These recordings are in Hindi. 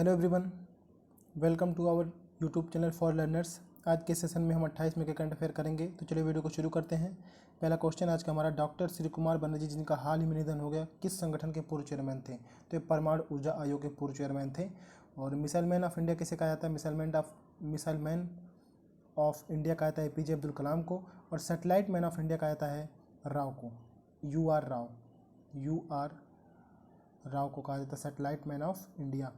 Hello everyone, welcome to our YouTube channel for learners. आज के सेशन में हम 28 मई के करंट अफेयर करेंगे। तो चलिए वीडियो को शुरू करते हैं। पहला क्वेश्चन आज का हमारा, डॉक्टर श्री कुमार बनर्जी जिनका हाल ही में निधन हो गया, किस संगठन के पूर्व चेयरमैन थे? तो ये परमाणु ऊर्जा आयोग के पूर्व चेयरमैन थे। और मिसाइल मैन ऑफ इंडिया किसे कहा जाता है? मिसाइल मैन ऑफ इंडिया कहा जाता है APJ अब्दुल कलाम को। और सैटेलाइट मैन ऑफ इंडिया कहा जाता है राव को, UR राव को कहा जाता है सैटेलाइट मैन ऑफ इंडिया।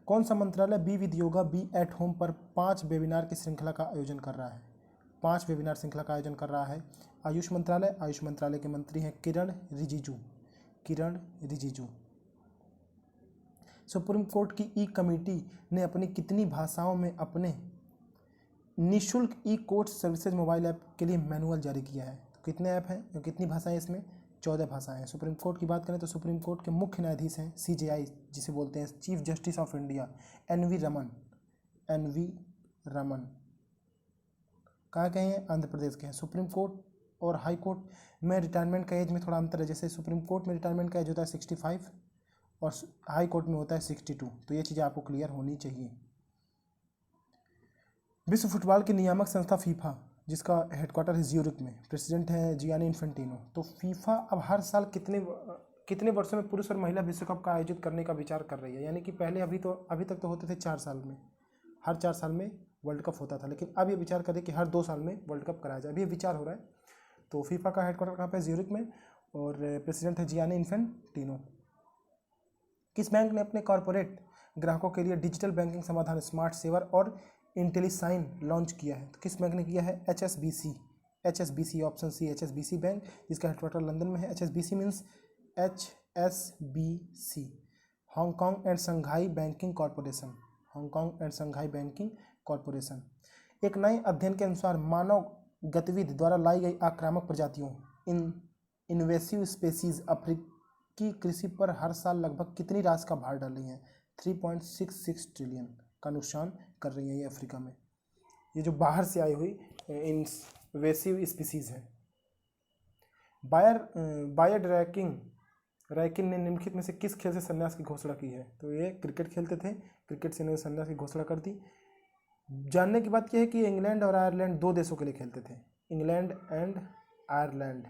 कौन सा मंत्रालय be with yoga be at home पर 5 वेबिनार की श्रृंखला का आयोजन कर रहा है? 5 वेबिनार श्रृंखला का आयोजन कर रहा है आयुष मंत्रालय। आयुष मंत्रालय के मंत्री हैं किरण रिजिजू। सुप्रीम कोर्ट की ई कमेटी ने अपनी कितनी भाषाओं में अपने निःशुल्क ई कोर्ट सर्विसेज मोबाइल ऐप के लिए मैनुअल जारी किया है? तो कितने ऐप हैं, कितनी भाषाएं इसमें? 14 भाषाएं हैं। सुप्रीम कोर्ट की बात करें तो सुप्रीम कोर्ट के मुख्य न्यायाधीश हैं CJI जिसे बोलते हैं chief justice of India, NV Raman. कहाँ के हैं? आंध्र प्रदेश के हैं। सुप्रीम कोर्ट और हाई कोर्ट में रिटायरमेंट का एज में थोड़ा अंतर है। जैसे सुप्रीम कोर्ट में रिटायरमेंट का एज होता है 65 और हाई कोर्ट में होता है 62। तो ये चीज़ें आपको क्लियर होनी चाहिए। विश्व फुटबॉल की नियामक संस्था फीफा, जिसका हेडक्वार्टर है ज्यूरिक में, प्रेसिडेंट है जियानी इन्फेंटिनो। तो फीफा अब हर साल कितने वर्षों में पुरुष और महिला विश्व कप का आयोजित करने का विचार कर रही है? यानी कि पहले अभी तक तो होते थे 4 साल में, हर 4 साल में वर्ल्ड कप होता था, लेकिन अब ये विचार करें कि हर 2 साल में वर्ल्ड कप कराया जाए। अभी ये विचार हो रहा है। तो फीफा का हेडक्वार्टर कहाँ पे? ज्यूरिक में, और प्रेसिडेंट है जियानी इन्फेंटिनो। किस बैंक ने अपने कॉरपोरेट ग्राहकों के लिए डिजिटल बैंकिंग समाधान स्मार्ट सेवर और इंटेलिसाइन लॉन्च किया है? तो किस बैंक ने किया है? HSBC, option C HSBC bank, जिसका हेडक्वार्टर लंदन में है। HSBC means HSBC, Hong Kong and Shanghai banking corporation. एक नए अध्ययन के अनुसार मानव गतिविधि द्वारा लाई गई आक्रामक प्रजातियों इन्वेसिव स्पेसीज अफ्रीकी कृषि पर हर साल लगभग कितनी राशि का भार डाल रही हैं? 3.66 ट्रिलियन का नुकसान कर रही है ये अफ्रीका में। ये जो बाहर से आई हुई इन्वेसिव स्पीसीज है। बायर रैकिन ने निम्नलिखित में से किस खेल से संन्यास की घोषणा की है? तो ये क्रिकेट खेलते थे, क्रिकेट से इन्होंने संन्यास की घोषणा कर दी। जानने की बात यह है कि इंग्लैंड और आयरलैंड 2 देशों के लिए खेलते थे। इंग्लैंड एंड आयरलैंड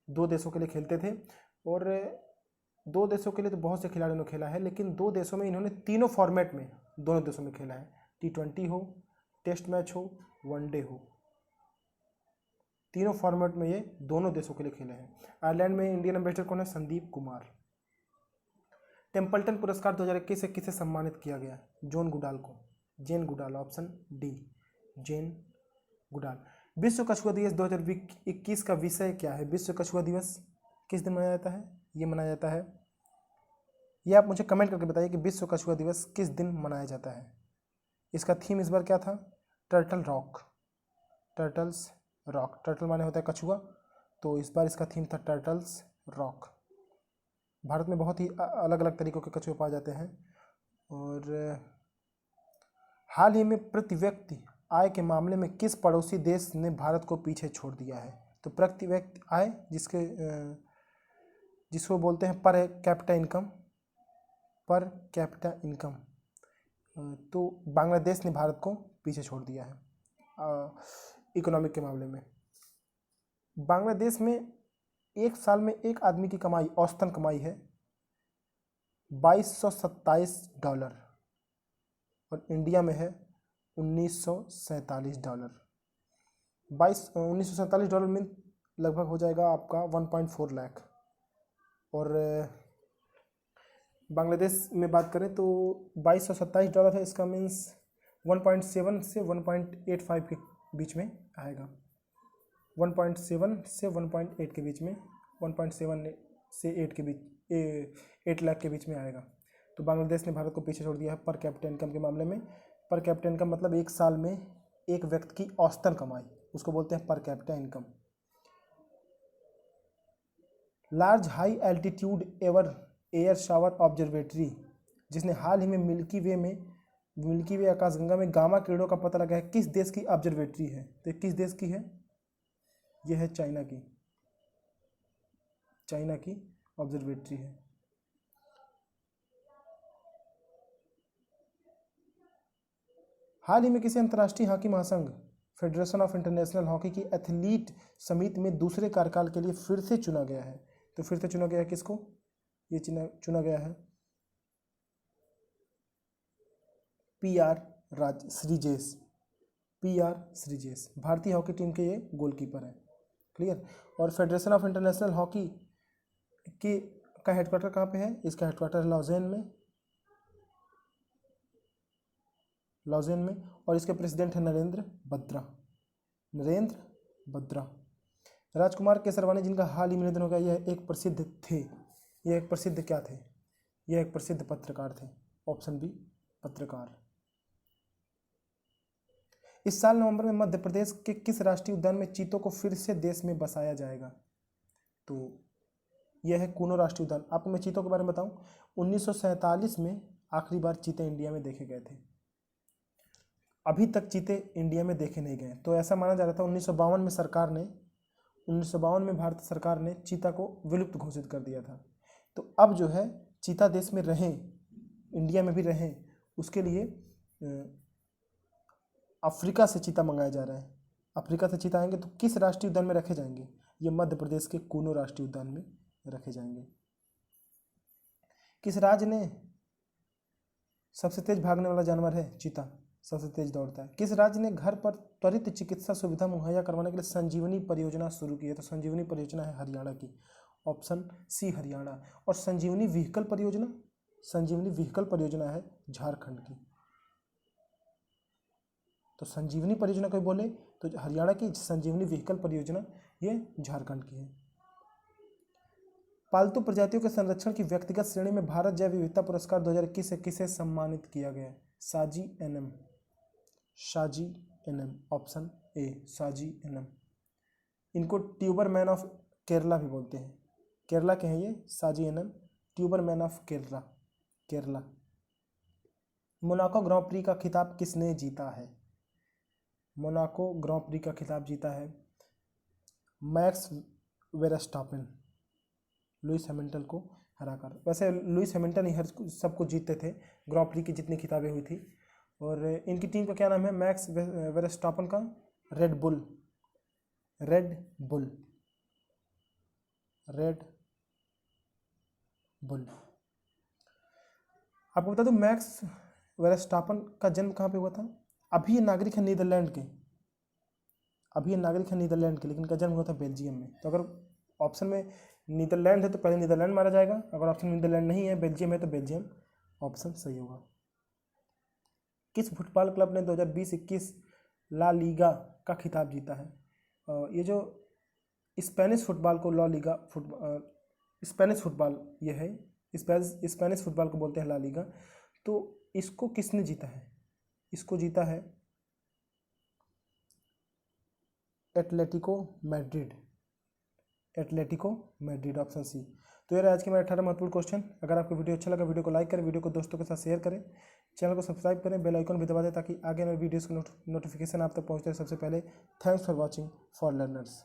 2 देशों के लिए खेलते थे। और 2 देशों के लिए तो बहुत से खिलाड़ियों ने खेला है, लेकिन 2 देशों में इन्होंने तीनों फॉर्मेट में दोनों देशों में खेला है। T20 हो, टेस्ट मैच हो, वनडे हो, तीनों फॉर्मेट में ये दोनों देशों के लिए खेले हैं। आयरलैंड में इंडियन एम्बेसडर कौन है? संदीप कुमार। टेम्पल्टन पुरस्कार 2021 से किसे सम्मानित किया गया? Jane Goodall, option D, Jane Goodall. विश्व कछुआ दिवस 2021 का विषय क्या है? विश्व कछुआ दिवस किस दिन मनाया जाता है? ये मनाया जाता है, ये आप मुझे कमेंट करके बताइए कि विश्व कछुआ दिवस किस दिन मनाया जाता है। इसका थीम इस बार क्या था? Turtles rock. टर्टल माने होता है कछुआ, तो इस बार इसका थीम था टर्टल्स रॉक। भारत में बहुत ही अलग अलग तरीकों के कछुए पाए जाते हैं। और हाल ही में प्रति व्यक्ति आय के मामले में किस पड़ोसी देश ने भारत को पीछे छोड़ दिया है? तो प्रति व्यक्ति आय जिसको बोलते हैं पर कैपिटा इनकम, तो बांग्लादेश ने भारत को पीछे छोड़ दिया है इकोनॉमिक के मामले में। बांग्लादेश में एक साल में एक आदमी की कमाई, औसतन कमाई है $2227 और इंडिया में है $1947। $1947 में लगभग हो जाएगा आपका 1.4 लाख। और बांग्लादेश में बात करें तो $2227 है, इसका मीन्स 1.7 से 1.85 के बीच में आएगा। 1.7 से 1.8 के बीच में, 1.7 से 8 के बीच, 8 लाख के बीच में आएगा। तो बांग्लादेश ने भारत को पीछे छोड़ दिया है पर कैपिटा इनकम के मामले में। पर कैपिटा इनकम मतलब एक साल में एक व्यक्ति की औसतन कमाई, उसको बोलते हैं per capita income. Large high altitude air shower observatory, जिसने हाल ही में मिल्की वे आकाशगंगा में गामा किरणों का पता लगाया है, किस देश की ऑब्जर्वेटरी है? तो किस देश की है? यह है चाइना की ऑब्जर्वेटरी है। हाल ही में किसी अंतर्राष्ट्रीय हॉकी महासंघ फेडरेशन ऑफ इंटरनेशनल हॉकी की एथलीट समिति में दूसरे कार्यकाल के लिए फिर से चुना गया है। तो फिर से चुना गया है किसको? ये चुना गया है श्रीजेश। श्रीजेश भारतीय हॉकी टीम के ये गोलकीपर हैं। क्लियर। और फेडरेशन ऑफ इंटरनेशनल हॉकी का हेडक्वार्टर कहाँ पे है? इसका हेडक्वार्टर लॉजेन में और इसके प्रेसिडेंट है नरेंद्र बद्रा। राजकुमार केसरवानी जिनका हाल ही में निधन हो गया, यह एक प्रसिद्ध थे। यह एक प्रसिद्ध क्या थे? यह एक प्रसिद्ध पत्रकार थे। ऑप्शन बी पत्रकार। इस साल नवंबर में मध्य प्रदेश के किस राष्ट्रीय उद्यान में चीतों को फिर से देश में बसाया जाएगा? तो यह है कूनो राष्ट्रीय उद्यान। आपको मैं चीतों के बारे में बताऊं, 1947 में आखिरी बार चीते इंडिया में देखे गए थे। अभी तक चीते इंडिया में देखे नहीं गए। तो ऐसा माना जा रहा था 1952 में भारत सरकार ने चीता को विलुप्त घोषित कर दिया था। तो अब जो है चीता देश में रहें, इंडिया में भी रहें, उसके लिए अफ्रीका से चीता मंगाया जा रहा है। अफ्रीका से चीता आएंगे तो किस राष्ट्रीय उद्यान में रखे जाएंगे? ये मध्य प्रदेश के कूनो राष्ट्रीय उद्यान में रखे जाएंगे। किस राज्य ने सबसे तेज भागने वाला जानवर है? चीता सबसे तेज दौड़ता है। किस राज्य ने घर पर त्वरित चिकित्सा सुविधा मुहैया करवाने के लिए संजीवनी परियोजना शुरू की है? तो संजीवनी परियोजना है हरियाणा की। Option C Haryana. और संजीवनी व्हीकल परियोजना है झारखंड की। तो संजीवनी परियोजना कोई बोले तो हरियाणा की, संजीवनी व्हीकल परियोजना ये झारखंड की है। पालतू प्रजातियों के संरक्षण की व्यक्तिगत श्रेणी में भारत जैव विविधता पुरस्कार 2021 से किसे सम्मानित किया गया? साजी एनएम। ऑप्शन ए साजी एनएम। इनको ट्यूबर मैन ऑफ केरला भी बोलते हैं। केरला के हैं ये Saji NM, tuber man of Kerala. Monaco grand prix का खिताब किसने जीता है? मोनाको ग्रां प्री का खिताब जीता है मैक्स वेरस्टापेन, लुइस हैमिल्टन को हराकर। वैसे लुइस हैमिल्टन ही हर सबको जीतते थे, ग्रां प्री की जितनी किताबें हुई थी। और इनकी टीम का क्या नाम है? मैक्स वेरस्टापेन का रेड बुल। आपको बता दूं मैक्स वेरस्टापेन का जन्म कहाँ पे हुआ था? अभी ये नागरिक है नीदरलैंड के, लेकिन इनका जन्म हुआ था बेल्जियम में। तो अगर ऑप्शन में नीदरलैंड है तो पहले नीदरलैंड मारा जाएगा, अगर ऑप्शन नीदरलैंड नहीं है, बेल्जियम है, तो बेल्जियम ऑप्शन सही होगा। किस फुटबॉल क्लब ने 2020-21 ला लीगा का खिताब जीता है? ये जो स्पेनिश फुटबॉल को स्पेनिश फुटबॉल ये है, स्पेनिश फुटबॉल को बोलते हैं ला लीगा। तो इसको किसने जीता है? इसको जीता है एटलेटिको मैड्रिड। Option C. तो ये रहा आज के मेरे 18 महत्वपूर्ण क्वेश्चन। अगर आपको वीडियो अच्छा लगा, वीडियो को लाइक करें, वीडियो को दोस्तों के साथ शेयर करें, चैनल को सब्सक्राइब करें, बेल आइकन भी दबा दें ताकि आगे मेरे वीडियोस की नोटिफिकेशन आप तक पहुंचते हैं सबसे पहले। Thanks for watching for learners.